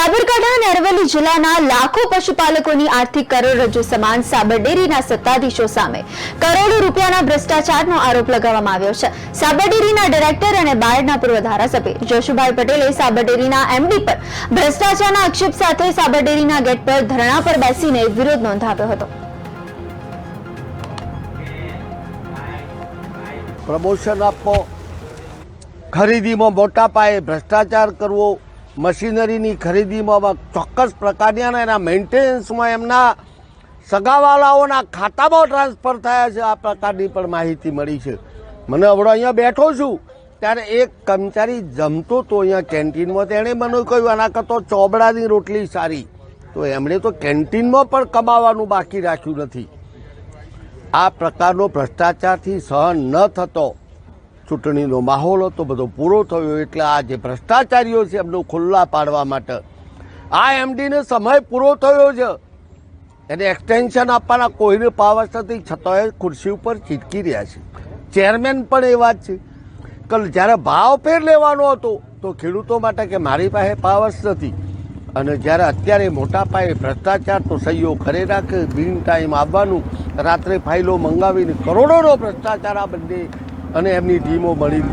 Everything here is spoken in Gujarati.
સાબરકાંઠા અને અરવલ્લી જિલ્લાના લાખો પશુપાલકોની આર્થિક કરોડરજ્જુ સમાન સાબર ડેરીના સત્તાધીશો સામે કરોડો રૂપિયાના ભ્રષ્ટાચારનો આરોપ લગાવવામાં આવ્યો છે। સાબર ડેરીના ડાયરેક્ટર અને બાયડના પૂર્વ ધારાસભ્ય જશુભાઈ પટેલે સાબર ડેરીના એમડી પર ભ્રષ્ટાચારના આક્ષેપ સાથે સાબર ડેરીના ગેટ પર ધરણા પર બેસીને વિરોધ નોંધાવ્યો હતો। પ્રમોશન આપવો, ખરીદીમાં મોટા પાયે ભ્રષ્ટાચાર કરવો, મશીનરીની ખરીદીમાં ચોક્કસ પ્રકારની અને એના મેન્ટેનન્સમાં એમના સગાવાલાઓના ખાતામાં ટ્રાન્સફર થયા છે, આ પ્રકારની પણ માહિતી મળી છે। મને હમણાં અહીંયા બેઠો છું ત્યારે એક કર્મચારી જમતો તો અહીંયા કેન્ટીનમાં, તેણે મને કહ્યું આના કરતાં ચોબડાની રોટલી સારી, તો એમણે તો કેન્ટીનમાં પણ કમાવાનું બાકી રાખ્યું નથી। આ પ્રકારનો ભ્રષ્ટાચારથી સહન ન થતો ચૂંટણીનો માહોલ હતો, બધો પૂરો થયો, એટલે આ જે ભ્રષ્ટાચારીઓ છે એમનું ખુલ્લા પાડવા માટે આ એમડીને સમય પૂરો થયો છે, એને એક્સટેન્શન આપવાના કોઈને પાવર નથી, છતાંય ખુરશી ઉપર ચીટકી રહ્યા છે। ચેરમેન પણ એ વાત છે કે જ્યારે ભાવ ફેર લેવાનો હતો તો ખેડૂતો માટે કે મારી પાસે પાવર્સ નથી, અને જ્યારે અત્યારે મોટા પાયે ભ્રષ્ટાચાર તો સહીઓ ઘરે રાખે, બિન ટાઈમ આવવાનું, રાત્રે ફાઇલો મંગાવીને કરોડોનો ભ્રષ્ટાચાર આ બંને અને એમની ટીમો મળી